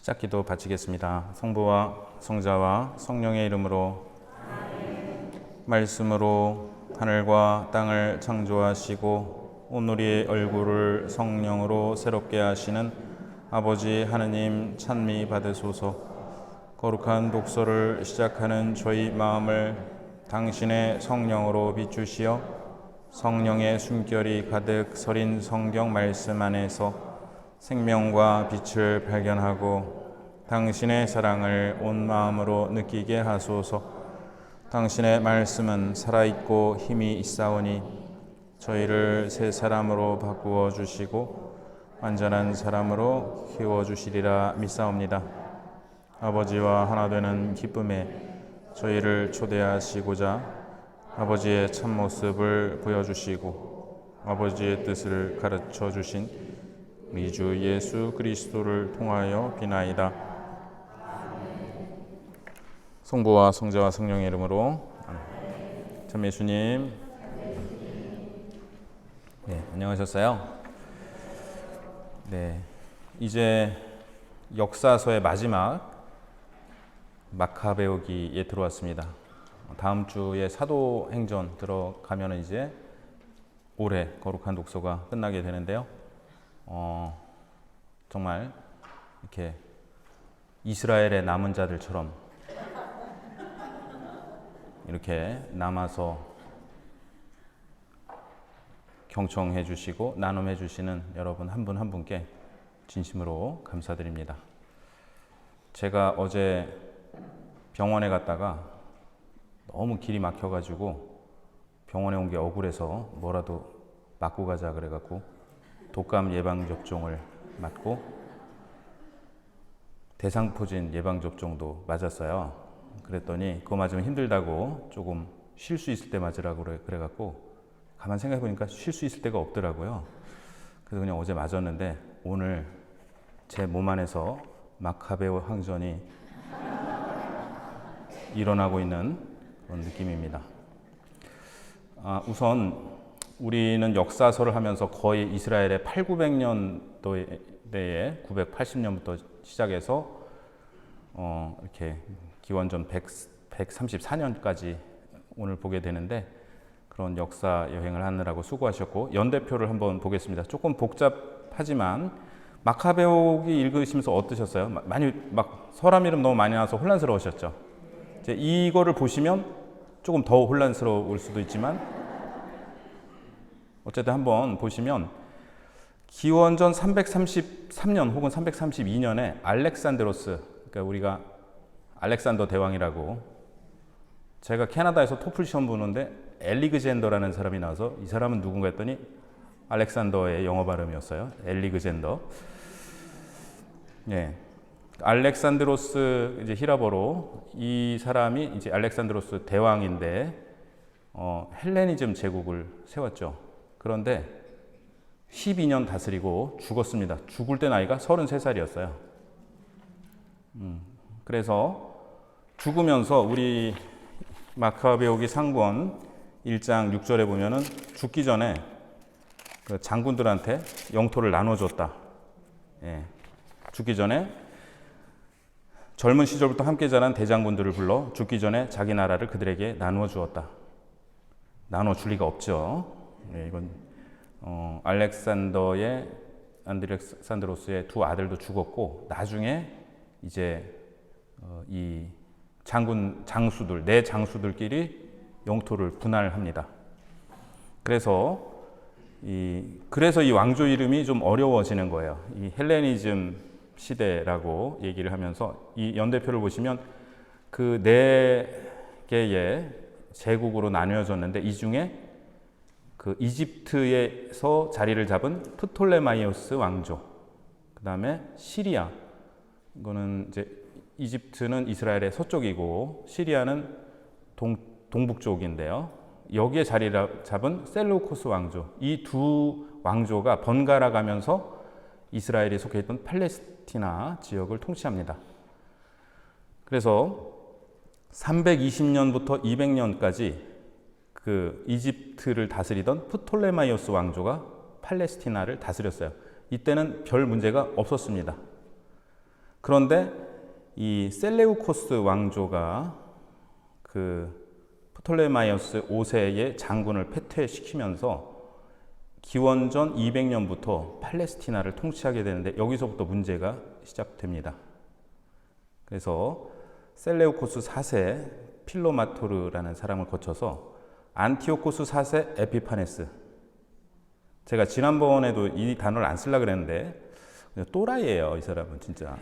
시작기도 바치겠습니다. 성부와 성자와 성령의 이름으로 말씀으로 하늘과 땅을 창조하시고 온 우리의 얼굴을 성령으로 새롭게 하시는 아버지 하느님 찬미 받으소서. 거룩한 독서를 시작하는 저희 마음을 당신의 성령으로 비추시어 성령의 숨결이 가득 서린 성경 말씀 안에서 생명과 빛을 발견하고 당신의 사랑을 온 마음으로 느끼게 하소서. 당신의 말씀은 살아있고 힘이 있사오니 저희를 새 사람으로 바꾸어 주시고 완전한 사람으로 키워 주시리라 믿사옵니다. 아버지와 하나 되는 기쁨에 저희를 초대하시고자 아버지의 참모습을 보여주시고 아버지의 뜻을 가르쳐 주신 우리 주 예수 그리스도를 통하여 비나이다. 성부와 성자와 성령의 이름으로. 참 예수님. 네, 안녕하셨어요? 네, 이제 역사서의 마지막 마카베오기에 들어왔습니다. 다음 주에 사도행전 들어가면 이제 올해 거룩한 독서가 끝나게 되는데요. 정말 이렇게 이스라엘의 남은 자들처럼 이렇게 남아서 경청해 주시고 나눔해 주시는 여러분 한 분 한 분께 진심으로 감사드립니다. 제가 어제 병원에 갔다가 너무 길이 막혀가지고 병원에 온 게 억울해서 뭐라도 맞고 가자 그래갖고 독감 예방접종을 맞고 대상포진 예방접종도 맞았어요. 그랬더니 그거 맞으면 힘들다고 조금 쉴 수 있을 때 맞으라고 그래갖고 가만 생각해보니까 쉴 수 있을 때가 없더라고요. 그래서 그냥 어제 맞았는데 오늘 제 몸 안에서 마카베오 항전이 일어나고 있는 그런 느낌입니다. 우선 우리는 역사서를 하면서 거의 이스라엘의 8,900년도에 980년부터 시작해서 이렇게 기원전 134년까지 오늘 보게 되는데 그런 역사 여행을 하느라고 수고하셨고 연대표를 한번 보겠습니다. 조금 복잡하지만 마카베오기 읽으시면서 어떠셨어요? 많이 막 사람 이름 너무 많이 나와서 혼란스러우셨죠? 이제 이거를 보시면 조금 더 혼란스러울 수도 있지만 어쨌든 한번 보시면 기원전 333년 혹은 332년에 알렉산드로스, 그러니까 우리가 알렉산더 대왕이라고, 제가 캐나다에서 토플 시험 보는데 엘리그젠더라는 사람이 나와서 이 사람은 누군가 했더니 알렉산더의 영어 발음이었어요. 엘리그젠더. 예. 알렉산드로스 이제 히라버로 이 사람이 이제 알렉산드로스 대왕인데 헬레니즘 제국을 세웠죠. 그런데 12년 다스리고 죽었습니다. 죽을 때 나이가 33살이었어요. 그래서 죽으면서 우리 마카베오기 상권 1장 6절에 보면은 죽기 전에 그 장군들한테 영토를 나눠줬다. 예. 죽기 전에 젊은 시절부터 함께 자란 대장군들을 불러 죽기 전에 자기 나라를 그들에게 나누어 주었다. 나눠 줄 리가 없죠. 네, 이건 알렉산드로스의 두 아들도 죽었고 나중에 이제 이 장수들 네 장수들끼리 영토를 분할합니다. 그래서 이 왕조 이름이 좀 어려워지는 거예요. 이 헬레니즘 시대라고 얘기를 하면서 이 연대표를 보시면 그 네 개의 제국으로 나뉘어졌는데 이 중에 그 이집트에서 자리를 잡은 프톨레마이오스 왕조, 그 다음에 시리아, 이거는 이제 이집트는 이스라엘의 서쪽이고 시리아는 동북쪽인데요. 여기에 자리를 잡은 셀루코스 왕조, 이 두 왕조가 번갈아 가면서 이스라엘이 속해 있던 팔레스티나 지역을 통치합니다. 그래서 320년부터 200년까지 그 이집트를 다스리던 프톨레마이오스 왕조가 팔레스티나를 다스렸어요. 이때는 별 문제가 없었습니다. 그런데 이 셀레우코스 왕조가 그 프톨레마이오스 5세의 장군을 패퇴시키면서 기원전 200년부터 팔레스티나를 통치하게 되는데 여기서부터 문제가 시작됩니다. 그래서 셀레우코스 4세 필로마토르라는 사람을 거쳐서 안티오코스 4세 에피파네스, 제가 지난번에도 이 단어를 안 쓰려고 그랬는데 또라이예요, 이 사람은 진짜.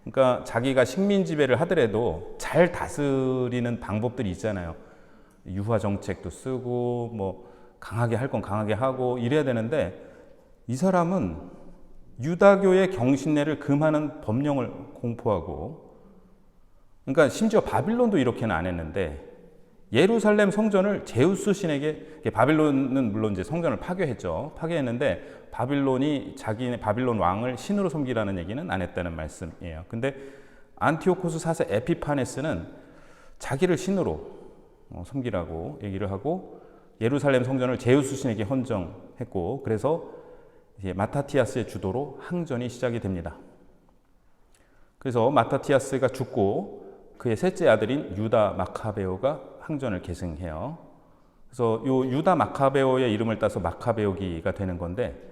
그러니까 자기가 식민 지배를 하더라도 잘 다스리는 방법들이 있잖아요. 유화 정책도 쓰고 뭐 강하게 할 건 강하게 하고 이래야 되는데, 이 사람은 유다교의 경신례를 금하는 법령을 공포하고, 그러니까 심지어 바빌론도 이렇게는 안 했는데 예루살렘 성전을 제우스 신에게, 바빌론은 물론 이제 성전을 파괴했죠. 파괴했는데 바빌론이 자기네 바빌론 왕을 신으로 섬기라는 얘기는 안 했다는 말씀이에요. 근데 안티오코스 4세 에피파네스는 자기를 신으로 섬기라고 얘기를 하고 예루살렘 성전을 제우스 신에게 헌정했고, 그래서 이제 마타티아스의 주도로 항전이 시작이 됩니다. 그래서 마타티아스가 죽고 그의 셋째 아들인 유다 마카베오가 항전을 계승해요. 그래서 요 유다 마카베오의 이름을 따서 마카베오기가 되는 건데,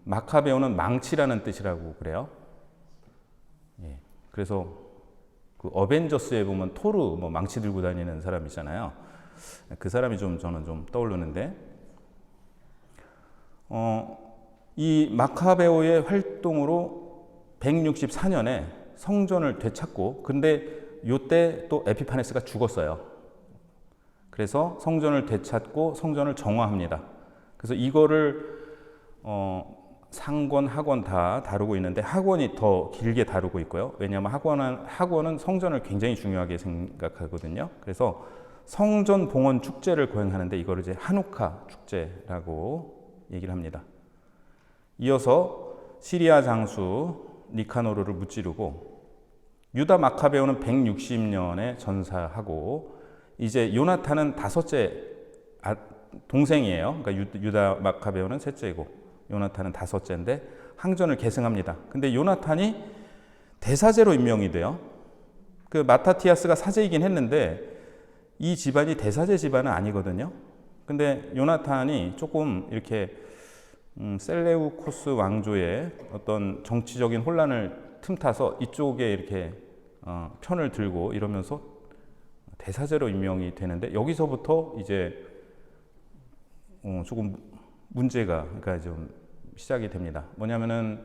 마카베오는 망치라는 뜻이라고 그래요. 예. 그래서 그 어벤져스에 보면 토르 뭐 망치 들고 다니는 사람 있잖아요. 그 사람이 저는 좀 떠오르는데, 이 마카베오의 활동으로 164년에 성전을 되찾고, 근데 요때 또 에피파네스가 죽었어요. 그래서 성전을 되찾고 성전을 정화합니다. 그래서 이거를 상권, 하권 다 다루고 있는데 하권이 더 길게 다루고 있고요. 왜냐하면 하권은 성전을 굉장히 중요하게 생각하거든요. 그래서 성전 봉헌 축제를 거행하는데 이거를 이제 하누카 축제라고 얘기를 합니다. 이어서 시리아 장수 니카노르를 무찌르고, 유다 마카베오는 160년에 전사하고, 이제 요나탄은 다섯째 동생이에요. 그러니까 유다 마카베오는 셋째고 요나탄은 다섯째인데 항전을 계승합니다. 근데 요나탄이 대사제로 임명이 돼요. 그 마타티아스가 사제이긴 했는데 이 집안이 대사제 집안은 아니거든요. 근데 요나탄이 조금 이렇게 셀레우코스 왕조의 어떤 정치적인 혼란을 틈타서 이쪽에 이렇게 편을 들고 이러면서 대사제로 임명이 되는데, 여기서부터 이제 조금 문제가 그러니까 좀 시작이 됩니다. 뭐냐면은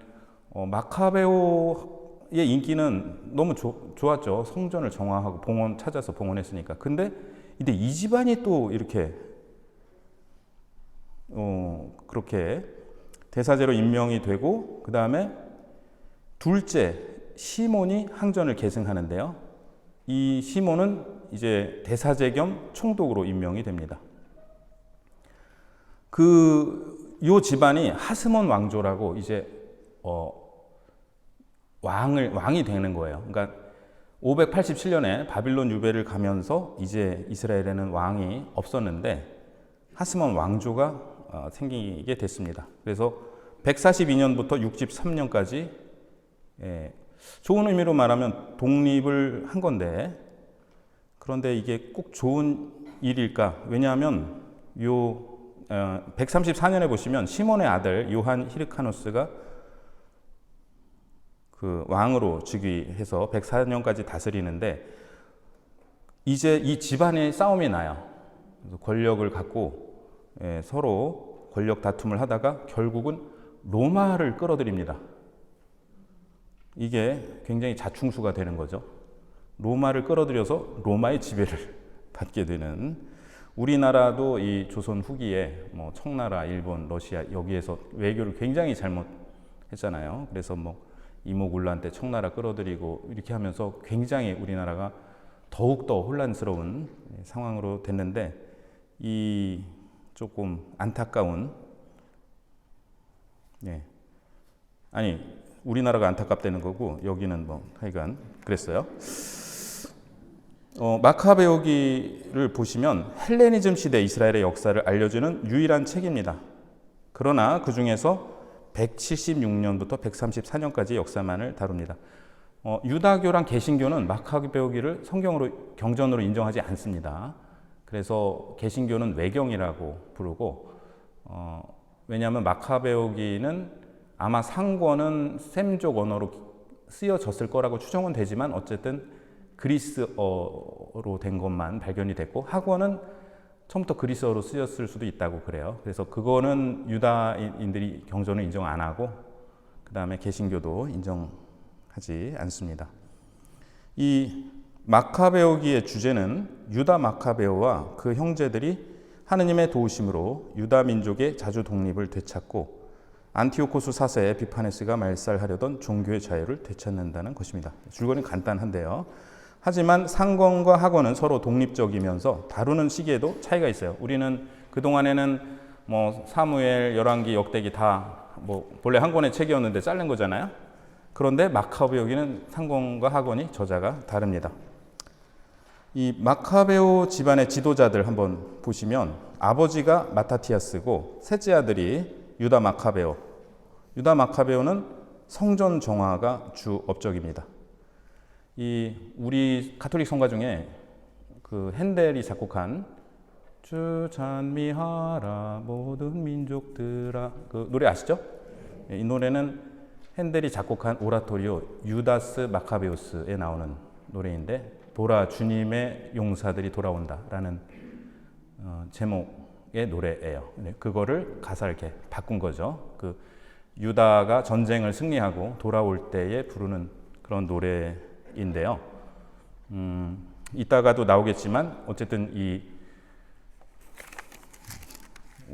마카베오의 인기는 너무 좋았죠. 성전을 정화하고 봉헌 찾아서 봉헌했으니까. 근데 이 집안이 또 이렇게 그렇게 대사제로 임명이 되고, 그 다음에 둘째 시몬이 항전을 계승하는데요. 이 시몬은 이제 대사제 겸 총독으로 임명이 됩니다. 요 집안이 하스몬 왕조라고 이제 왕이 되는 거예요. 그러니까 587년에 바빌론 유배를 가면서 이제 이스라엘에는 왕이 없었는데 하스몬 왕조가 생기게 됐습니다. 그래서 142년부터 63년까지 좋은 의미로 말하면 독립을 한 건데, 그런데 이게 꼭 좋은 일일까? 왜냐하면 134년에 보시면 시몬의 아들 요한 히르카누스가 그 왕으로 즉위해서 104년까지 다스리는데, 이제 이 집안의 싸움이 나요. 그래서 권력을 갖고 서로 권력 다툼을 하다가 결국은 로마를 끌어들입니다. 이게 굉장히 자충수가 되는 거죠. 로마를 끌어들여서 로마의 지배를 받게 되는, 우리나라도 이 조선 후기에 뭐 청나라, 일본, 러시아 여기에서 외교를 굉장히 잘못했잖아요. 그래서 뭐 이모군란 때 청나라 끌어들이고 이렇게 하면서 굉장히 우리나라가 더욱더 혼란스러운 상황으로 됐는데, 이 조금 안타까운, 우리나라가 안타깝다는 거고 여기는 뭐 하여간 그랬어요. 마카베오기를 보시면 헬레니즘 시대 이스라엘의 역사를 알려주는 유일한 책입니다. 그러나 그 중에서 176년부터 134년까지의 역사만을 다룹니다. 유다교랑 개신교는 마카베오기를 성경으로 경전으로 인정하지 않습니다. 그래서 개신교는 외경이라고 부르고, 왜냐하면 마카베오기는 아마 상권은 셈족 언어로 쓰여졌을 거라고 추정은 되지만 어쨌든 그리스어로 된 것만 발견이 됐고, 학원은 처음부터 그리스어로 쓰였을 수도 있다고 그래요. 그래서 그거는 유다인들이 경전을 인정 안 하고, 그 다음에 개신교도 인정하지 않습니다. 이 마카베오기의 주제는 유다 마카베오와 그 형제들이 하느님의 도우심으로 유다 민족의 자주 독립을 되찾고 안티오코스 4세 에피파네스가 말살하려던 종교의 자유를 되찾는다는 것입니다. 줄거리는 간단한데요. 하지만 상권과 학원은 서로 독립적이면서 다루는 시기에도 차이가 있어요. 우리는 그동안에는 사무엘, 열왕기, 역대기 다 본래 한 권의 책이었는데 자른 거잖아요. 그런데 마카베오기는 상권과 학원이 저자가 다릅니다. 이 마카베오 집안의 지도자들 한번 보시면 아버지가 마타티아스고 셋째 아들이 유다 마카베오. 유다 마카베오는 성전 정화가 주 업적입니다. 우리 가톨릭 성가 중에 그 핸델이 작곡한 주 찬미하라 모든 민족들아, 그 노래 아시죠? 이 노래는 핸델이 작곡한 오라토리오 유다스 마카베우스에 나오는 노래인데, 보라 주님의 용사들이 돌아온다라는 제목의 노래예요. 그거를 가사를 이렇게 바꾼 거죠. 그 유다가 전쟁을 승리하고 돌아올 때에 부르는 그런 노래인데요. 이따가도 나오겠지만 어쨌든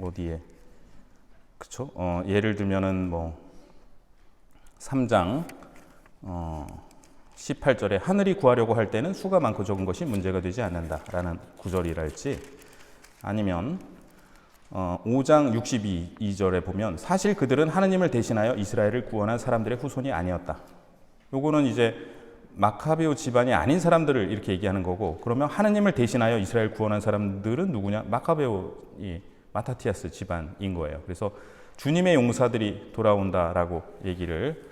어디에 그쵸? 예를 들면은 3장 18절에 하늘이 구하려고 할 때는 수가 많고 적은 것이 문제가 되지 않는다라는 구절이랄지, 아니면 5장 62절에 보면 사실 그들은 하느님을 대신하여 이스라엘을 구원한 사람들의 후손이 아니었다. 요거는 이제 마카베오 집안이 아닌 사람들을 이렇게 얘기하는 거고, 그러면 하느님을 대신하여 이스라엘 구원한 사람들은 누구냐? 마카베오 마타티아스 집안인 거예요. 그래서 주님의 용사들이 돌아온다라고 얘기를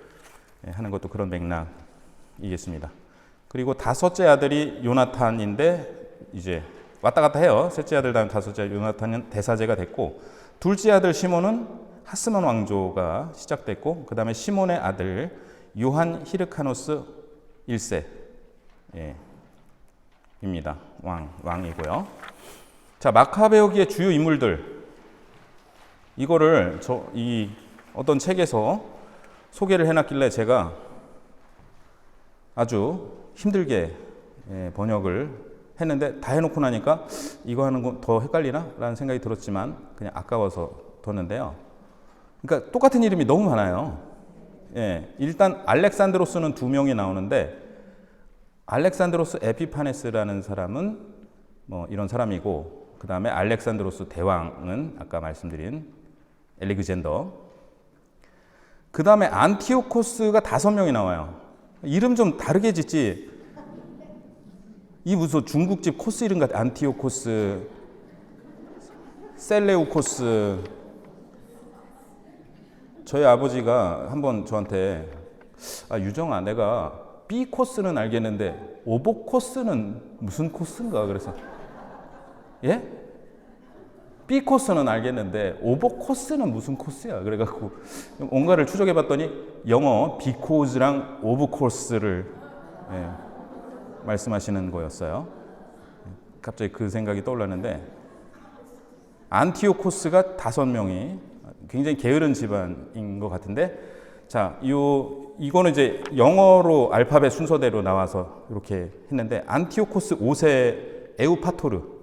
하는 것도 그런 맥락이겠습니다. 그리고 다섯째 아들이 요나탄인데 이제 왔다 갔다 해요. 셋째 아들 다음 다섯째 요나탄은 대사제가 됐고, 둘째 아들 시몬은 하스몬 왕조가 시작됐고, 그 다음에 시몬의 아들 요한 히르카노스 1세 입니다. 왕이고요. 자, 마카베오기의 주요 인물들, 이거를 어떤 책에서 소개를 해놨길래 제가 아주 힘들게 번역을 했는데, 다 해놓고 나니까 이거 하는 거 더 헷갈리나? 라는 생각이 들었지만 그냥 아까워서 뒀는데요. 그러니까 똑같은 이름이 너무 많아요. 일단 알렉산드로스는 2명이 나오는데, 알렉산드로스 에피파네스라는 사람은 이런 사람이고, 그 다음에 알렉산드로스 대왕은 아까 말씀드린 엘리그젠더, 그 다음에 안티오코스가 5명이 나와요. 이름 좀 다르게 짓지, 이 무슨 중국집 코스 이름 같아. 안티오코스, 셀레우코스. 저희 아버지가 한번 저한테 유정아, 내가 B 코스는 알겠는데 오복 코스는 무슨 코스인가? 그래서 예? B 코스는 알겠는데 오복 코스는 무슨 코스야? 그래갖고 뭔가를 추적해봤더니 영어 비코즈랑 오브 코스를 말씀하시는 거였어요. 갑자기 그 생각이 떠올랐는데, 안티오코스가 5명이 굉장히 게으른 집안인 것 같은데, 자, 이거는 이제 영어로 알파벳 순서대로 나와서 이렇게 했는데, 안티오코스 5세 에우파토르는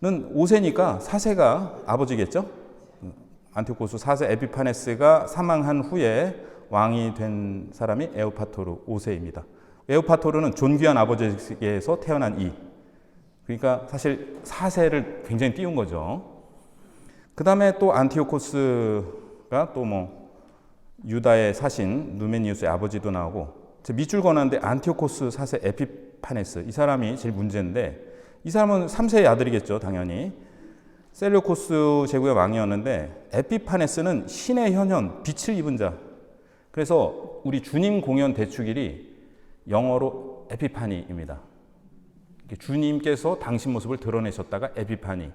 5세니까 4세가 아버지겠죠? 안티오코스 4세 에피파네스가 사망한 후에 왕이 된 사람이 에우파토르 5세입니다. 에우파토르는 존귀한 아버지에서 태어난 그러니까 사실 4세를 굉장히 띄운 거죠. 그 다음에 또 안티오코스가 또 유다의 사신 누메니우스의 아버지도 나오고, 밑줄 그었는데 안티오코스 4세 에피파네스, 이 사람이 제일 문제인데, 이 사람은 3세의 아들이겠죠, 당연히. 셀류코스 제국의 왕이었는데 에피파네스는 신의 현현, 빛을 입은 자. 그래서 우리 주님 공연 대축일이 영어로 에피파니입니다. 주님께서 당신 모습을 드러내셨다가 에피파니,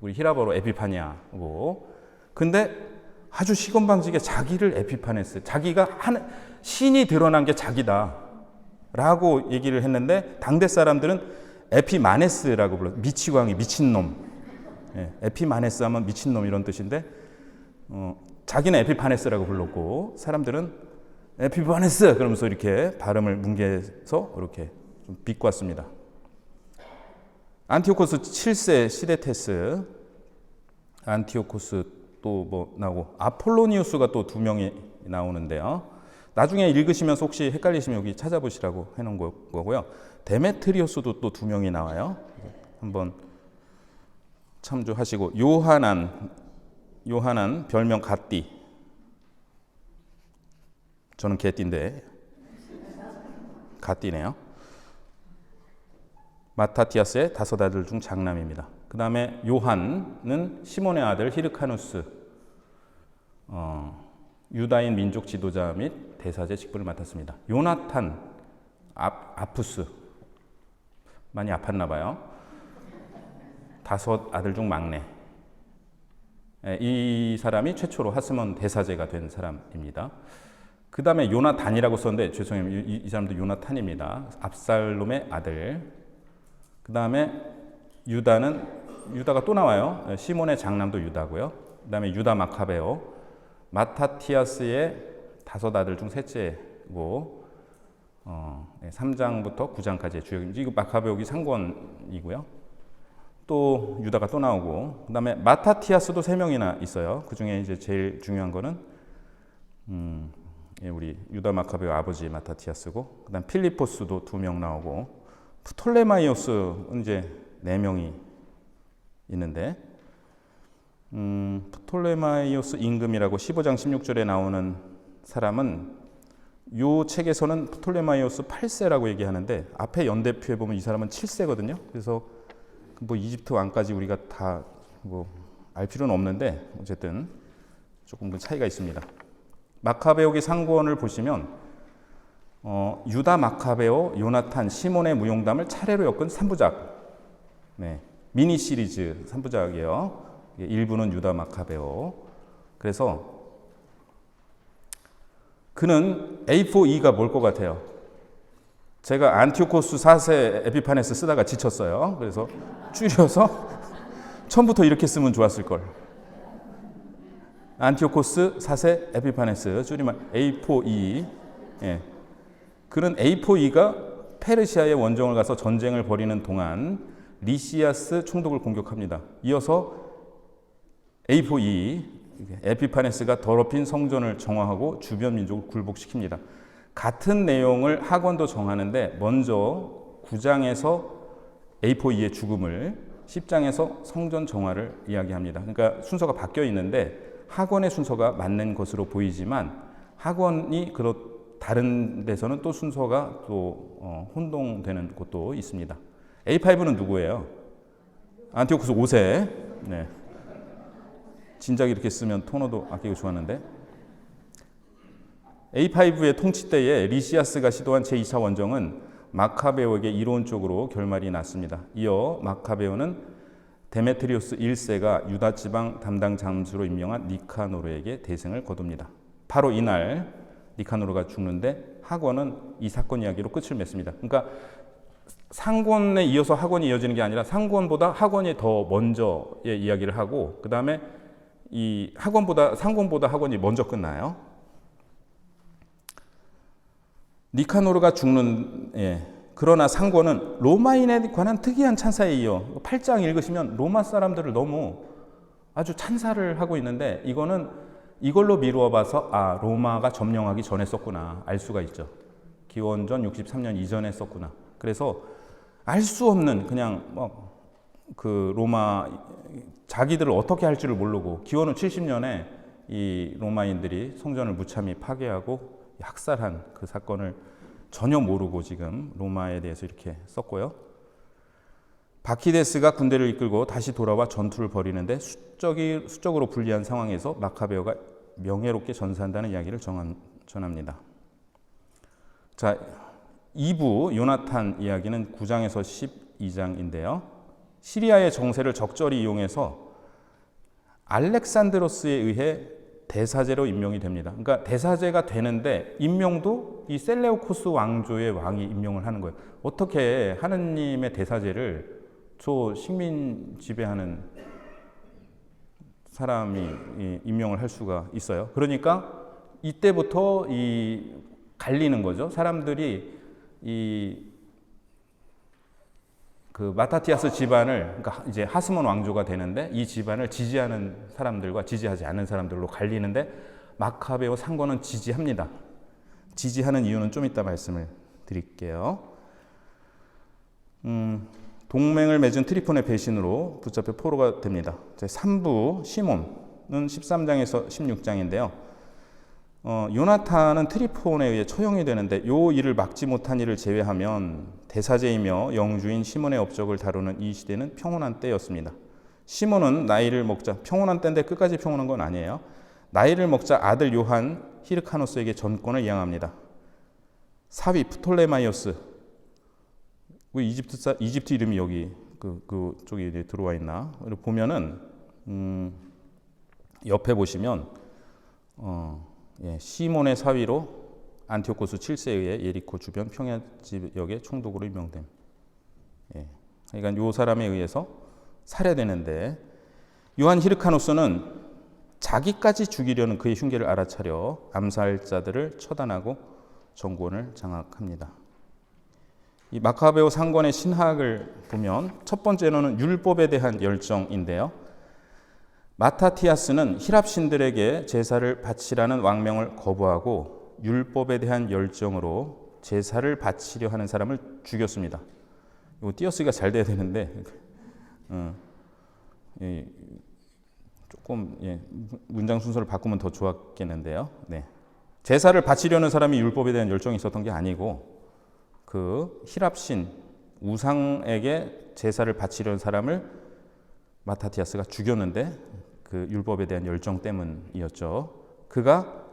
우리 히라버로 에피파니아고. 근데 아주 시건방지게 자기를 에피파네스, 자기가 신이 드러난 게 자기다 라고 얘기를 했는데, 당대 사람들은 에피마네스라고 불러요. 미치광이, 미친놈. 에피마네스 하면 미친놈 이런 뜻인데, 자기는 에피파네스라고 불렀고 사람들은 에피파네스 그러면서 이렇게 발음을 뭉개서 이렇게 좀 비꼬았습니다. 안티오코스 7세 시데테스, 안티오코스 또 뭐 나오고 아폴로니우스가 또 2명이 나오는데요. 나중에 읽으시면서 혹시 헷갈리시면 여기 찾아보시라고 해놓은 거고요. 데메트리오스도 또 2명이 나와요. 한번 참조하시고, 요하난 별명 갓띠. 저는 개띠인데 갓띠네요. 마타티아스의 5 아들 중 장남입니다. 그 다음에 요한은 시몬의 아들 히르카누스, 유다인 민족 지도자 및 대사제 직분을 맡았습니다. 요나탄, 아푸스, 많이 아팠나 봐요. 5 아들 중 막내. 이 사람이 최초로 하스몬 대사제가 된 사람입니다. 그 다음에 요나단이라고 썼는데 죄송해요. 이 사람도 요나탄입니다. 압살롬의 아들. 그 다음에 유다가 또 나와요. 시몬의 장남도 유다고요. 그 다음에 유다 마카베오, 마타티아스의 5 아들 중 셋째고, 3장부터 9장까지의 주역입니다. 이거 마카베오기 상권이고요. 또 유다가 또 나오고, 그 다음에 마타티아스도 3명이나 있어요. 그 중에 이제 제일 중요한 거는 우리 유다 마카베오 아버지 마타티아스고, 그 다음 필리포스도 2명 나오고, 프톨레마이오스는 이제 4명이 있는데, 프톨레마이오스 임금이라고 15장 16절에 나오는 사람은 이 책에서는 프톨레마이오스 8세라고 얘기하는데, 앞에 연대표에 보면 이 사람은 7세거든요. 그래서 뭐 이집트 왕까지 우리가 다 뭐 알 필요는 없는데 어쨌든 조금 그 차이가 있습니다. 마카베오기 상권을 보시면 유다 마카베오, 요나탄, 시몬의 무용담을 차례로 엮은 3부작, 미니 시리즈 3부작이에요. 1부는 유다 마카베오. 그래서 그는 A4E가 뭘 것 같아요? 제가 안티오코스 4세 에피파네스 쓰다가 지쳤어요. 그래서 줄여서 처음부터 이렇게 쓰면 좋았을 걸. 안티오코스 4세 에피파네스, 줄이면 A4E. 그는 A4E가 페르시아의 원정을 가서 전쟁을 벌이는 동안 리시아스 총독을 공격합니다. 이어서 A4E, 에피파네스가 더럽힌 성전을 정화하고 주변 민족을 굴복시킵니다. 같은 내용을 학원도 정하는데 먼저 9장에서 A4E의 죽음을, 10장에서 성전 정화를 이야기합니다. 그러니까 순서가 바뀌어 있는데 학원의 순서가 맞는 것으로 보이지만 학원이 다른 데서는 또 순서가 또 혼동되는 곳도 있습니다. A5는 누구예요? 안티오코스 5세. 네. 진작 이렇게 쓰면 토너도 아끼고 좋았는데, A5의 통치 때에 리시아스가 시도한 제2차 원정은 마카베오에게 이론적으로 결말이 났습니다. 이어 마카베오는 데메트리오스 1세가 유다 지방 담당 장수로 임명한 니카노르에게 대승을 거둡니다. 바로 이날 니카노르가 죽는데 학원은 이 사건 이야기로 끝을 맺습니다. 그러니까 상권에 이어서 학원이 이어지는 게 아니라 상권보다 학원이 더 먼저의 이야기를 하고, 그 다음에 이 상권보다 학원이 먼저 끝나요. 니카노르가 죽는, 그러나 상권은 로마인에 관한 특이한 찬사에 이어 8장 읽으시면 로마 사람들을 너무 아주 찬사를 하고 있는데, 이걸로 미루어 봐서 로마가 점령하기 전에 썼구나 알 수가 있죠. 기원전 63년 이전에 썼구나. 그래서 알 수 없는 그냥 그 로마 자기들을 어떻게 할지를 모르고 기원후 70년에 이 로마인들이 성전을 무참히 파괴하고 학살한 그 사건을 전혀 모르고 지금 로마에 대해서 이렇게 썼고요. 바키데스가 군대를 이끌고 다시 돌아와 전투를 벌이는데 수적으로 불리한 상황에서 마카베오가 명예롭게 전사한다는 이야기를 전합니다. 자, 2부 요나탄 이야기는 9장에서 12장인데요. 시리아의 정세를 적절히 이용해서 알렉산드로스에 의해 대사제로 임명이 됩니다. 그러니까 대사제가 되는데 임명도 이 셀레우코스 왕조의 왕이 임명을 하는 거예요. 어떻게 하느님의 대사제를 저 식민 지배하는 사람이 임명을 할 수가 있어요. 그러니까 이때부터 이 갈리는 거죠. 사람들이 그 마타티아스 집안을, 그러니까 이제 하스몬 왕조가 되는데 이 집안을 지지하는 사람들과 지지하지 않는 사람들로 갈리는데 마카베오 상권은 지지합니다. 지지하는 이유는 좀 이따 말씀을 드릴게요. 동맹을 맺은 트리폰의 배신으로 붙잡혀 포로가 됩니다. 제 3부 시몬은 13장에서 16장인데요. 요나탄은 트리폰에 의해 처형이 되는데 요 일을 막지 못한 일을 제외하면 대사제이며 영주인 시몬의 업적을 다루는 이 시대는 평온한 때였습니다. 시몬은 나이를 먹자, 평온한 때인데 끝까지 평온한 건 아니에요. 나이를 먹자 아들 요한 히르카노스에게 전권을 이양합니다. 사위 프톨레마이오스, 왜 이집트 이름이 여기 그쪽에 이제 들어와 있나? 보면은 옆에 보시면 시몬의 사위로 안티오코스 7세에 의해 예리코 주변 평야 지역의 총독으로 임명됨. 그러니까 요 사람에 의해서 살해되는데 요한 히르카노스는 자기까지 죽이려는 그의 흉계를 알아차려 암살자들을 처단하고 정권을 장악합니다. 이 마카베오 상권의 신학을 보면 첫 번째로는 율법에 대한 열정인데요. 마타티아스는 히랍 신들에게 제사를 바치라는 왕명을 거부하고 율법에 대한 열정으로 제사를 바치려 하는 사람을 죽였습니다. 이거 띄어쓰기가 잘 돼야 되는데 조금 문장 순서를 바꾸면 더 좋았겠는데요. 네. 제사를 바치려는 사람이 율법에 대한 열정이 있었던 게 아니고 그 히랍신 우상에게 제사를 바치려는 사람을 마타티아스가 죽였는데 그 율법에 대한 열정 때문이었죠. 그가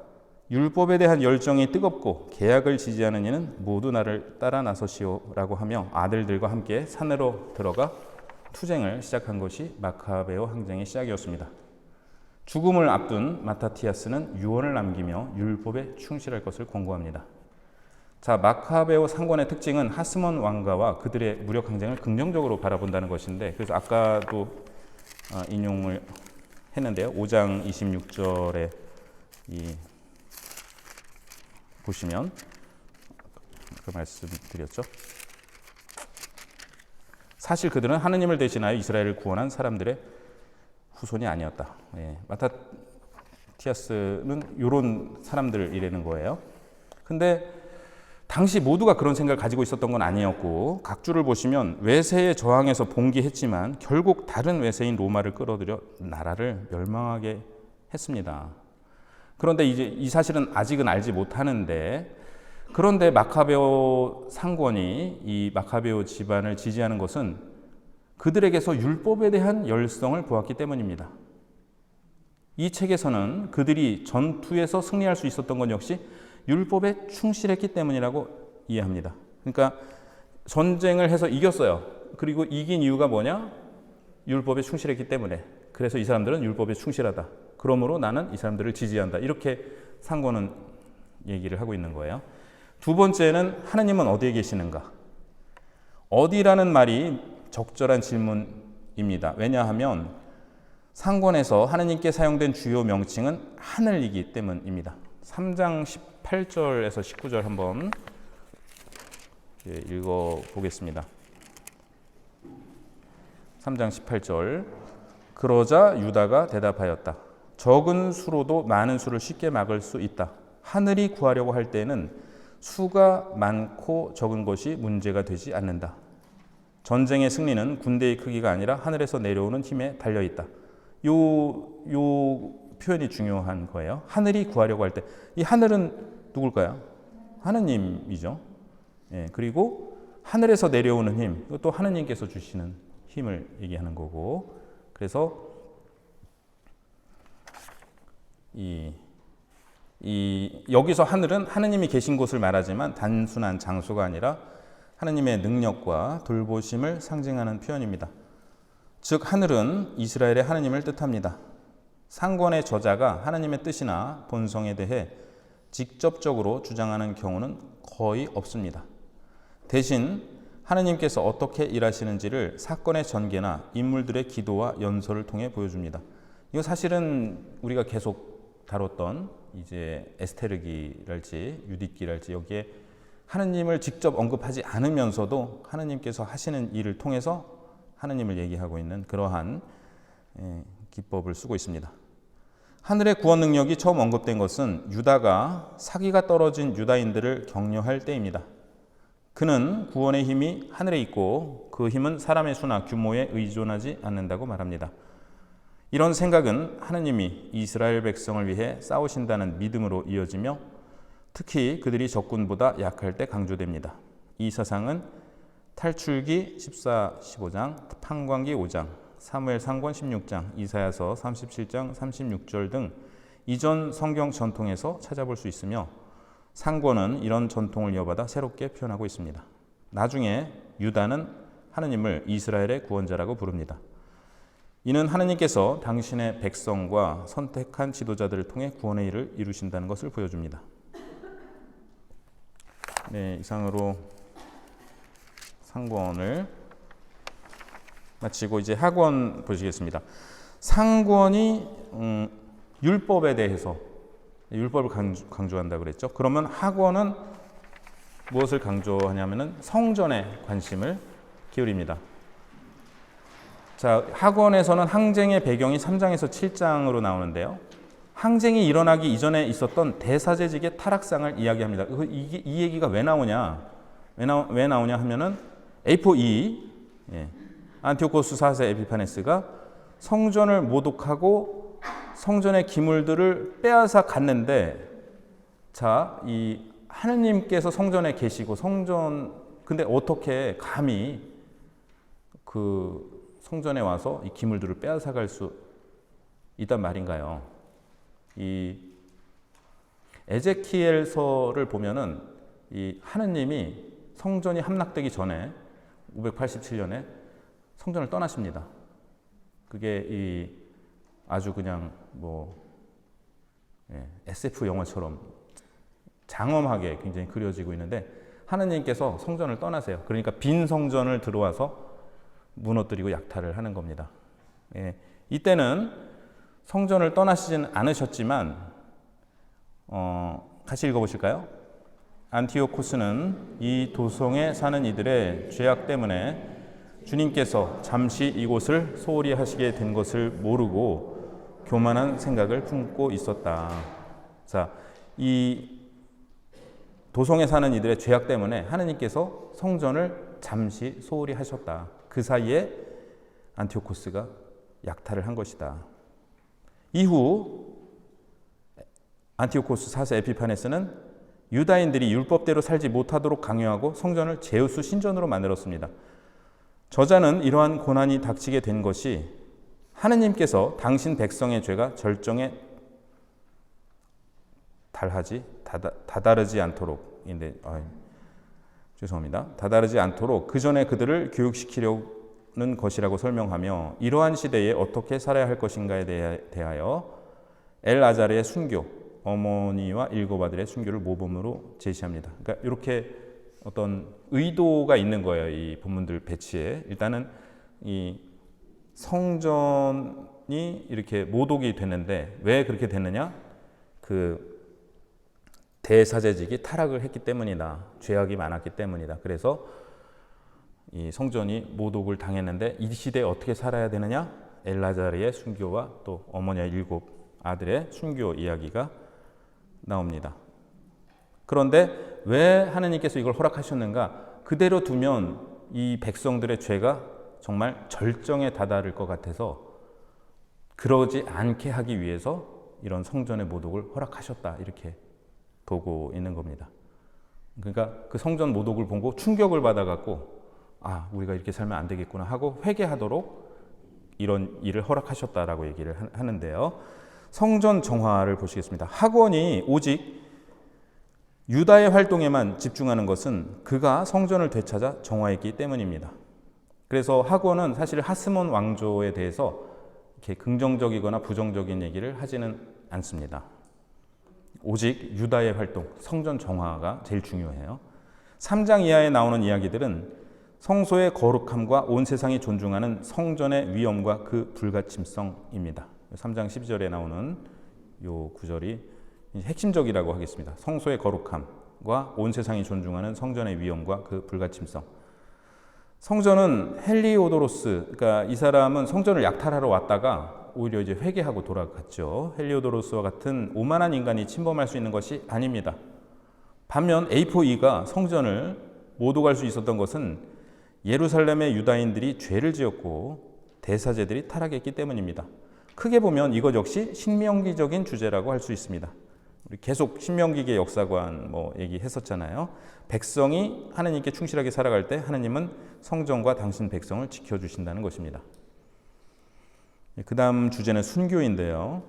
율법에 대한 열정이 뜨겁고 계약을 지지하는 이는 모두 나를 따라 나서시오라고 하며 아들들과 함께 산으로 들어가 투쟁을 시작한 것이 마카베오 항쟁의 시작이었습니다. 죽음을 앞둔 마타티아스는 유언을 남기며 율법에 충실할 것을 권고합니다. 자, 마카베오 상권의 특징은 하스몬 왕가와 그들의 무력 항쟁을 긍정적으로 바라본다는 것인데, 그래서 아까도 인용을 했는데요. 5장 26절에 보시면 그 말씀 드렸죠. 사실 그들은 하느님을 대신하여 이스라엘을 구원한 사람들의 후손이 아니었다. 마타티아스는 이런 사람들이라는 거예요. 근데 당시 모두가 그런 생각을 가지고 있었던 건 아니었고, 각주를 보시면 외세에 저항해서 봉기했지만 결국 다른 외세인 로마를 끌어들여 나라를 멸망하게 했습니다. 그런데 이제 이 사실은 아직은 알지 못하는데, 그런데 마카베오 상권이 이 마카베오 집안을 지지하는 것은 그들에게서 율법에 대한 열성을 보았기 때문입니다. 이 책에서는 그들이 전투에서 승리할 수 있었던 건 역시 율법에 충실했기 때문이라고 이해합니다. 그러니까 전쟁을 해서 이겼어요. 그리고 이긴 이유가 뭐냐? 율법에 충실했기 때문에. 그래서 이 사람들은 율법에 충실하다. 그러므로 나는 이 사람들을 지지한다. 이렇게 상권은 얘기를 하고 있는 거예요. 두 번째는 하느님은 어디에 계시는가? 어디라는 말이 적절한 질문입니다. 왜냐하면 상권에서 하느님께 사용된 주요 명칭은 하늘이기 때문입니다. 3장 18절에서 19절 한번 읽어보겠습니다. 3장 18절. 그러자 유다가 대답하였다. 적은 수로도 많은 수를 쉽게 막을 수 있다. 하늘이 구하려고 할 때는 수가 많고 적은 것이 문제가 되지 않는다. 전쟁의 승리는 군대의 크기가 아니라 하늘에서 내려오는 힘에 달려있다. 요 표현이 중요한 거예요. 하늘이 구하려고 할 때, 이 하늘은 누굴까요? 하느님이죠. 그리고 하늘에서 내려오는 힘, 이것도 하느님께서 주시는 힘을 얘기하는 거고, 그래서 여기서 하늘은 하느님이 계신 곳을 말하지만 단순한 장소가 아니라 하느님의 능력과 돌보심을 상징하는 표현입니다. 즉 하늘은 이스라엘의 하느님을 뜻합니다. 상권의 저자가 하느님의 뜻이나 본성에 대해 직접적으로 주장하는 경우는 거의 없습니다. 대신 하느님께서 어떻게 일하시는지를 사건의 전개나 인물들의 기도와 연설을 통해 보여줍니다. 이거 사실은 우리가 계속 다뤘던 이제 에스테르기랄지 유디기랄지 여기에 하느님을 직접 언급하지 않으면서도 하느님께서 하시는 일을 통해서 하느님을 얘기하고 있는 그러한 기법을 쓰고 있습니다. 하늘의 구원 능력이 처음 언급된 것은 유다가 사기가 떨어진 유다인들을 격려할 때입니다. 그는 구원의 힘이 하늘에 있고 그 힘은 사람의 수나 규모에 의존하지 않는다고 말합니다. 이런 생각은 하느님이 이스라엘 백성을 위해 싸우신다는 믿음으로 이어지며 특히 그들이 적군보다 약할 때 강조됩니다. 이 사상은 탈출기 14, 15장, 판관기 5장, 사무엘 상권 16장, 이사야서 37장 36절 등 이전 성경 전통에서 찾아볼 수 있으며 상권은 이런 전통을 이어받아 새롭게 표현하고 있습니다. 나중에 유다는 하느님을 이스라엘의 구원자라고 부릅니다. 이는 하느님께서 당신의 백성과 선택한 지도자들을 통해 구원의 일을 이루신다는 것을 보여줍니다. 네, 이상으로 상권을 마치고 이제 하권 보시겠습니다. 상권이 율법에 대해서 율법을 강조한다 그랬죠. 그러면 하권은 무엇을 강조하냐면은 성전에 관심을 기울입니다. 자, 하권에서는 항쟁의 배경이 3장에서 7장으로 나오는데요. 항쟁이 일어나기 이전에 있었던 대사제직의 타락상을 이야기합니다. 이 얘기가 왜 나오냐? 왜 나오냐 하면은 A4E 안티오코스 4세 에피파네스가 성전을 모독하고 성전의 기물들을 빼앗아 갔는데, 자, 이 하느님께서 성전에 계시고 근데 어떻게 감히 그 성전에 와서 이 기물들을 빼앗아 갈 수 있단 말인가요? 이 에제키엘서를 보면은 이 하느님이 성전이 함락되기 전에 587년에 성전을 떠나십니다. 그게 이 아주 그냥 SF 영화처럼 장엄하게 굉장히 그려지고 있는데 하느님께서 성전을 떠나세요. 그러니까 빈 성전을 들어와서 무너뜨리고 약탈을 하는 겁니다. 이때는 성전을 떠나시진 않으셨지만 같이 읽어보실까요? 안티오코스는 이 도성에 사는 이들의 죄악 때문에 주님께서 잠시 이곳을 소홀히 하시게 된 것을 모르고 교만한 생각을 품고 있었다. 자, 이 도성에 사는 이들의 죄악 때문에 하느님께서 성전을 잠시 소홀히 하셨다. 그 사이에 안티오코스가 약탈을 한 것이다. 이후 안티오코스 4세 에피파네스는 유다인들이 율법대로 살지 못하도록 강요하고 성전을 제우스 신전으로 만들었습니다. 저자는 이러한 고난이 닥치게 된 것이 하느님께서 당신 백성의 죄가 절정에 다다르지 않도록 다다르지 않도록 그 전에 그들을 교육시키려는 것이라고 설명하며 이러한 시대에 어떻게 살아야 할 것인가에 대하여 엘아자르의 순교, 어머니와 일곱 아들의 순교를 모범으로 제시합니다. 그러니까 이렇게 어떤 의도가 있는 거예요. 이 본문들 배치에. 일단은 이 성전이 이렇게 모독이 됐는데 왜 그렇게 됐느냐? 그 대사제직이 타락을 했기 때문이다. 죄악이 많았기 때문이다. 그래서 이 성전이 모독을 당했는데 이 시대에 어떻게 살아야 되느냐? 엘라자르의 순교와 또 어머니와 일곱 아들의 순교 이야기가 나옵니다. 그런데 왜 하느님께서 이걸 허락하셨는가? 그대로 두면 이 백성들의 죄가 정말 절정에 다다를 것 같아서 그러지 않게 하기 위해서 이런 성전의 모독을 허락하셨다. 이렇게 보고 있는 겁니다. 그러니까 그 성전 모독을 보고 충격을 받아갖고 우리가 이렇게 살면 안 되겠구나 하고 회개하도록 이런 일을 허락하셨다라고 얘기를 하는데요. 성전 정화를 보시겠습니다. 학원이 오직 유다의 활동에만 집중하는 것은 그가 성전을 되찾아 정화했기 때문입니다. 그래서 학원은 사실 하스몬 왕조에 대해서 이렇게 긍정적이거나 부정적인 얘기를 하지는 않습니다. 오직 유다의 활동, 성전 정화가 제일 중요해요. 3장 이하에 나오는 이야기들은 성소의 거룩함과 온 세상이 존중하는 성전의 위엄과 그 불가침성입니다. 3장 12절에 나오는 요 구절이 핵심적이라고 하겠습니다. 성소의 거룩함과 온 세상이 존중하는 성전의 위엄과 그 불가침성. 성전은 헬리오도로스, 그러니까 이 사람은 성전을 약탈하러 왔다가 오히려 이제 회개하고 돌아갔죠. 헬리오도로스와 같은 오만한 인간이 침범할 수 있는 것이 아닙니다. 반면 A4E가 성전을 못 오갈 수 있었던 것은 예루살렘의 유다인들이 죄를 지었고 대사제들이 타락했기 때문입니다. 크게 보면 이것 역시 신명기적인 주제라고 할 수 있습니다. 우리 계속 신명기계 역사관 얘기했었잖아요. 백성이 하나님께 충실하게 살아갈 때 하나님은 성전과 당신 백성을 지켜주신다는 것입니다. 그 다음 주제는 순교인데요.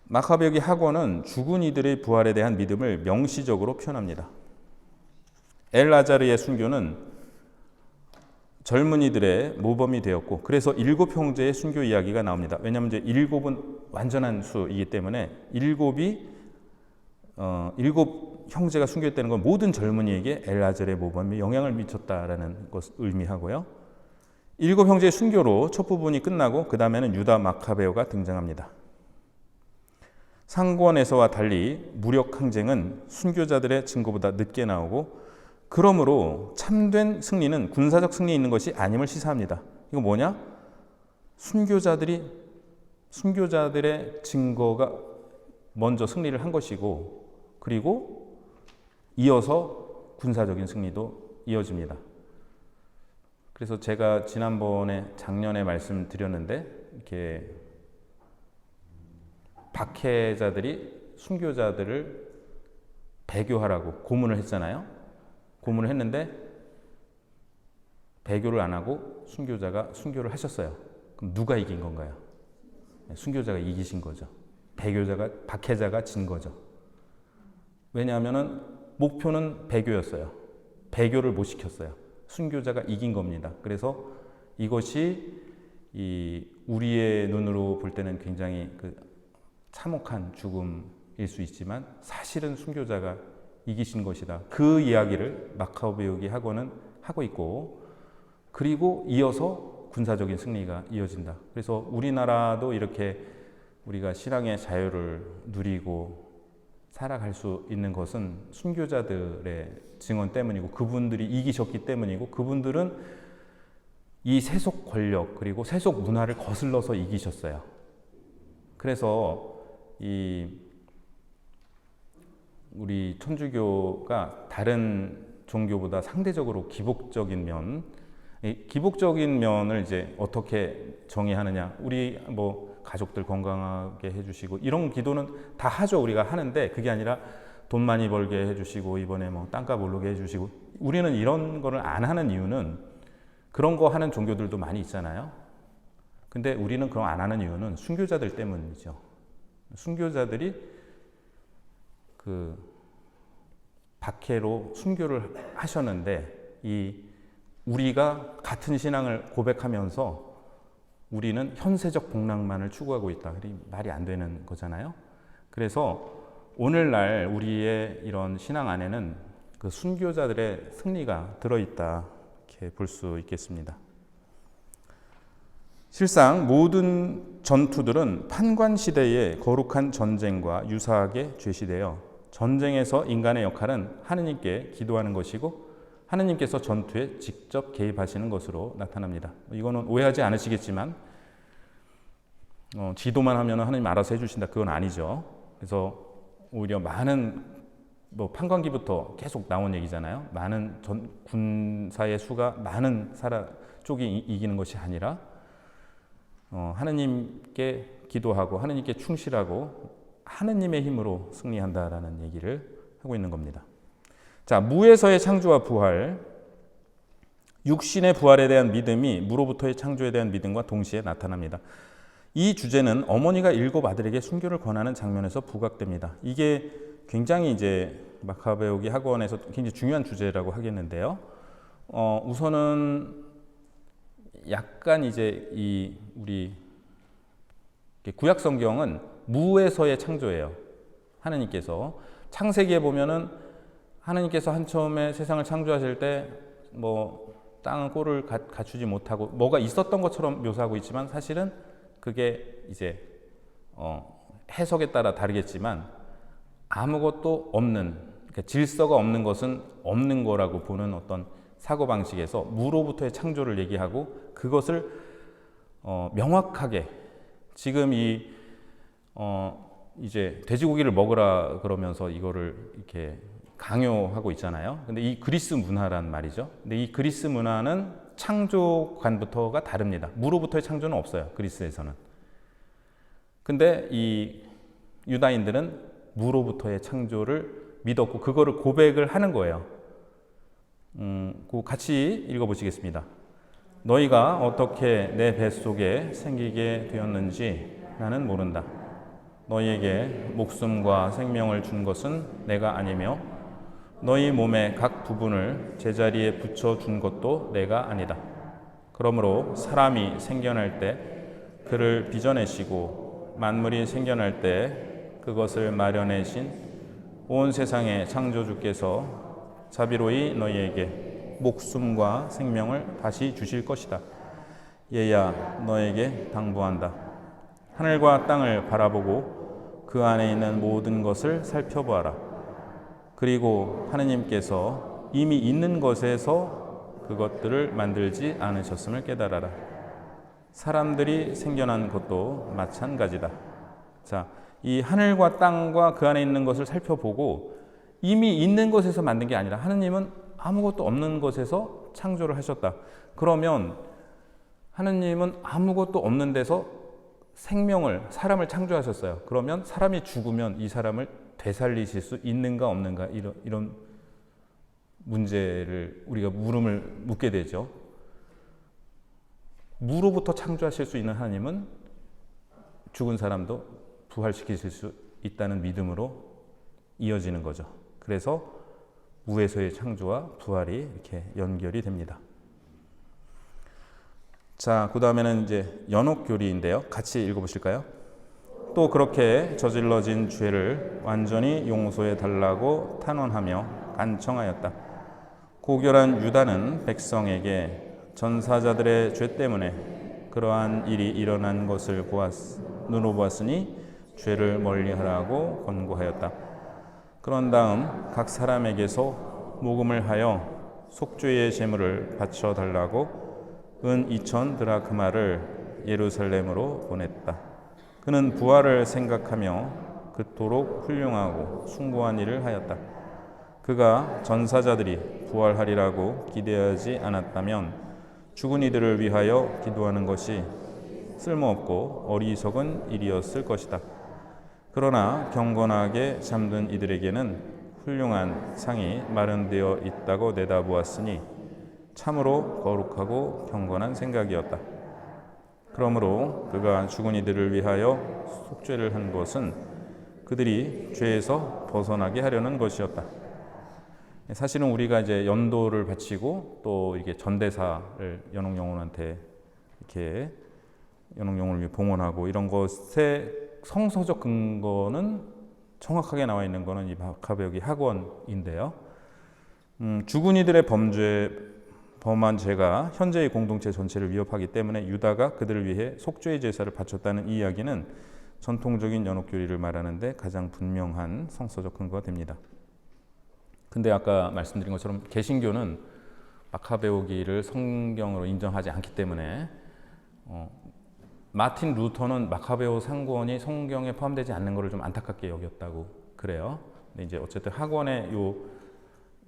마카베기 학원은 죽은 이들의 부활에 대한 믿음을 명시적으로 표현합니다. 엘라자르의 순교는 젊은이들의 모범이 되었고 그래서 7 형제의 순교 이야기가 나옵니다. 왜냐하면 이제 7은 완전한 수이기 때문에 7 형제가 순교했다는 건 모든 젊은이에게 엘라자르의 모범이 영향을 미쳤다라는 것을 의미하고요. 7 형제의 순교로 첫 부분이 끝나고 그 다음에는 유다 마카베오가 등장합니다. 상권에서와 달리 무력 항쟁은 순교자들의 증거보다 늦게 나오고 그러므로 참된 승리는 군사적 승리에 있는 것이 아님을 시사합니다. 이거 뭐냐? 순교자들의 증거가 먼저 승리를 한 것이고 그리고 이어서 군사적인 승리도 이어집니다. 그래서 제가 작년에 말씀드렸는데 이렇게 박해자들이 순교자들을 배교하라고 고문을 했잖아요. 고문을 했는데 배교를 안 하고 순교자가 순교를 하셨어요. 그럼 누가 이긴 건가요? 순교자가 이기신 거죠. 박해자가 진 거죠. 왜냐하면 목표는 배교였어요. 배교를 못 시켰어요. 순교자가 이긴 겁니다. 그래서 이것이 우리의 눈으로 볼 때는 굉장히 참혹한 죽음일 수 있지만 사실은 순교자가 이기신 것이다. 그 이야기를 마카베오기 학원은 하고 있고 그리고 이어서 군사적인 승리가 이어진다. 그래서 우리나라도 이렇게 우리가 신앙의 자유를 누리고 살아갈 수 있는 것은 순교자들의 증언 때문이고 그분들이 이기셨기 때문이고 그분들은 이 세속 권력 그리고 세속 문화를 거슬러서 이기셨어요. 그래서 우리 천주교가 다른 종교보다 상대적으로 기복적인 면을 이제 어떻게 정의하느냐. 우리 가족들 건강하게 해주시고 이런 기도는 다 하죠. 우리가 하는데 그게 아니라 돈 많이 벌게 해주시고 이번에 땅값 오르게 해주시고 우리는 이런 거를 안 하는 이유는 그런 거 하는 종교들도 많이 있잖아요. 근데 우리는 그런 안 하는 이유는 순교자들 때문이죠. 순교자들이 박해로 순교를 하셨는데 우리가 같은 신앙을 고백하면서 우리는 현세적 복락만을 추구하고 있다. 말이 안 되는 거잖아요. 그래서 오늘날 우리의 이런 신앙 안에는 그 순교자들의 승리가 들어있다. 이렇게 볼 수 있겠습니다. 실상 모든 전투들은 판관 시대의 거룩한 전쟁과 유사하게 제시되어 전쟁에서 인간의 역할은 하느님께 기도하는 것이고 하느님께서 전투에 직접 개입하시는 것으로 나타납니다. 이거는 오해하지 않으시겠지만 지도만 하면 하느님 알아서 해주신다. 그건 아니죠. 그래서 오히려 많은 판관기부터 계속 나온 얘기잖아요. 많은 군사의 수가 많은 쪽이 이기는 것이 아니라 하느님께 기도하고 하느님께 충실하고 하느님의 힘으로 승리한다라는 얘기를 하고 있는 겁니다. 자, 무에서의 창조와 부활. 육신의 부활에 대한 믿음이 무로부터의 창조에 대한 믿음과 동시에 나타납니다. 이 주제는 어머니가 일곱 아들에게 순교를 권하는 장면에서 부각됩니다. 이게 굉장히 이제 마카베오기 학원에서 굉장히 중요한 주제라고 하겠는데요. 우선은 약간 이제 이 우리 구약 성경은 무에서의 창조예요. 하느님께서 창세기에 보면은 하느님께서 한 처음에 세상을 창조하실 때 뭐 땅은 꼴을 갖추지 못하고 뭐가 있었던 것처럼 묘사하고 있지만 사실은 그게 이제 해석에 따라 다르겠지만 아무것도 없는, 그러니까 질서가 없는 것은 없는 거라고 보는 어떤 사고 방식에서 무로부터의 창조를 얘기하고 그것을 명확하게 지금 이제 돼지고기를 먹으라 그러면서 이거를 이렇게 강요하고 있잖아요. 근데 이 그리스 문화란 말이죠. 근데 이 그리스 문화는 창조관부터가 다릅니다. 무로부터의 창조는 없어요. 그리스에서는. 근데 이 유다인들은 무로부터의 창조를 믿었고 그거를 고백을 하는 거예요. 그거 같이 읽어보시겠습니다. 너희가 어떻게 내 뱃속에 생기게 되었는지 나는 모른다. 너희에게 목숨과 생명을 준 것은 내가 아니며 너희 몸의 각 부분을 제자리에 붙여준 것도 내가 아니다. 그러므로 사람이 생겨날 때 그를 빚어내시고 만물이 생겨날 때 그것을 마련해신 온 세상의 창조주께서 자비로이 너희에게 목숨과 생명을 다시 주실 것이다. 얘야 너에게 당부한다. 하늘과 땅을 바라보고 그 안에 있는 모든 것을 살펴보아라. 그리고 하느님께서 이미 있는 것에서 그것들을 만들지 않으셨음을 깨달아라. 사람들이 생겨난 것도 마찬가지다. 자, 이 하늘과 땅과 그 안에 있는 것을 살펴보고 이미 있는 것에서 만든 게 아니라 하느님은 아무것도 없는 것에서 창조를 하셨다. 그러면 하느님은 아무것도 없는 데서 사람을 창조하셨어요. 그러면 사람이 죽으면 이 사람을 되살리실 수 있는가 없는가 이런 문제를 우리가 물음을 묻게 되죠. 무로부터 창조하실 수 있는 하나님은 죽은 사람도 부활시키실 수 있다는 믿음으로 이어지는 거죠. 그래서 무에서의 창조와 부활이 이렇게 연결이 됩니다. 자, 그 다음에는 이제 연옥교리인데요. 같이 읽어보실까요? 또 그렇게 저질러진 죄를 완전히 용서해 달라고 탄원하며 간청하였다. 고결한 유다는 백성에게 전사자들의 죄 때문에 그러한 일이 일어난 것을 눈으로 보았으니 죄를 멀리하라고 권고하였다. 그런 다음 각 사람에게서 모금을 하여 속죄의 제물을 바쳐 달라고 은 2,000 드라크마를 예루살렘으로 보냈다. 그는 부활을 생각하며 그토록 훌륭하고 숭고한 일을 하였다. 그가 전사자들이 부활하리라고 기대하지 않았다면 죽은 이들을 위하여 기도하는 것이 쓸모없고 어리석은 일이었을 것이다. 그러나 경건하게 잠든 이들에게는 훌륭한 상이 마련되어 있다고 내다보았으니 참으로 거룩하고 경건한 생각이었다. 그러므로 그가 죽은 이들을 위하여 속죄를 한 것은 그들이 죄에서 벗어나게 하려는 것이었다. 사실은 우리가 이제 연도를 바치고 또 이게 전대사를 연옥영혼한테 이렇게 연옥영혼을 봉헌하고 이런 것의 성서적 근거는 정확하게 나와 있는 것은 이 마카베오기 학원인데요. 죽은 이들의 범한 죄가 현재의 공동체 전체를 위협하기 때문에 유다가 그들을 위해 속죄의 제사를 바쳤다는 이 이야기는 전통적인 연옥교리를 말하는데 가장 분명한 성서적 근거가 됩니다. 근데 아까 말씀드린 것처럼 개신교는 마카베오기를 성경으로 인정하지 않기 때문에 마틴 루터는 마카베오 상권이 성경에 포함되지 않는 것을 좀 안타깝게 여겼다고 그래요. 근데 이제 어쨌든 학원에 요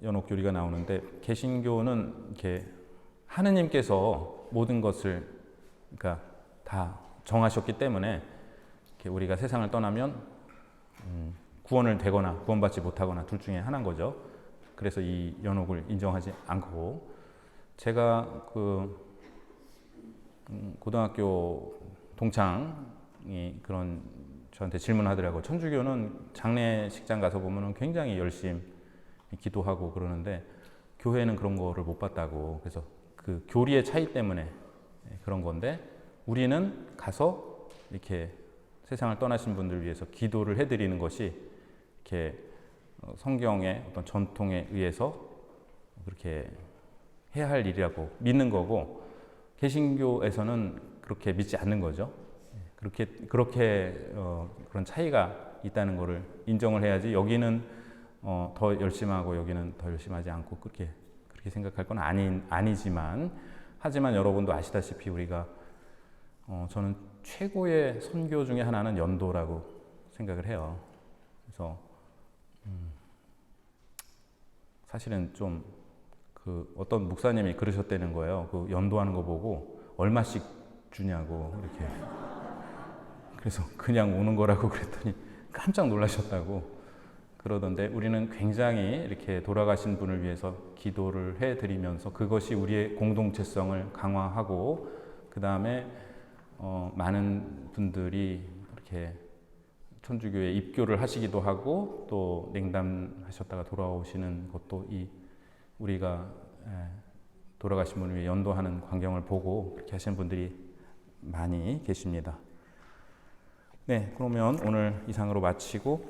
연옥교리가 나오는데 개신교는 이렇게 하느님께서 모든 것을 그러니까 다 정하셨기 때문에 이렇게 우리가 세상을 떠나면 구원을 되거나 구원받지 못하거나 둘 중에 하나인 거죠. 그래서 이 연옥을 인정하지 않고 제가 그 고등학교 동창이 그런 저한테 질문하더라고요. 천주교는 장례식장 가서 보면은 굉장히 열심히 기도하고 그러는데 교회는 그런 거를 못 봤다고. 그래서 그 교리의 차이 때문에 그런 건데 우리는 가서 이렇게 세상을 떠나신 분들 위해서 기도를 해드리는 것이 이렇게 성경의 어떤 전통에 의해서 그렇게 해야 할 일이라고 믿는 거고, 개신교에서는 그렇게 믿지 않는 거죠. 그렇게 그런 차이가 있다는 것을 인정을 해야지. 여기는 더 열심히 하고 여기는 더 열심히 하지 않고 그렇게 생각할 건 아니지만, 하지만 여러분도 아시다시피 우리가 저는 최고의 선교 중에 하나는 연도라고 생각을 해요. 그래서 사실은 좀 그 어떤 목사님이 그러셨다는 거예요. 그 연도하는 거 보고 얼마씩 주냐고 이렇게. 그래서 그냥 오는 거라고 그랬더니 깜짝 놀라셨다고 그러던데, 우리는 굉장히 이렇게 돌아가신 분을 위해서 기도를 해드리면서 그것이 우리의 공동체성을 강화하고, 그 다음에 많은 분들이 이렇게 천주교에 입교를 하시기도 하고 또 냉담하셨다가 돌아오시는 것도 우리가 돌아가신 분을 위해 연도하는 광경을 보고 그렇게 하시는 분들이 많이 계십니다. 네, 그러면 오늘 이상으로 마치고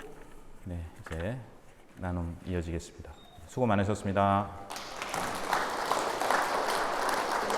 이제 나눔 이어지겠습니다. 수고 많으셨습니다.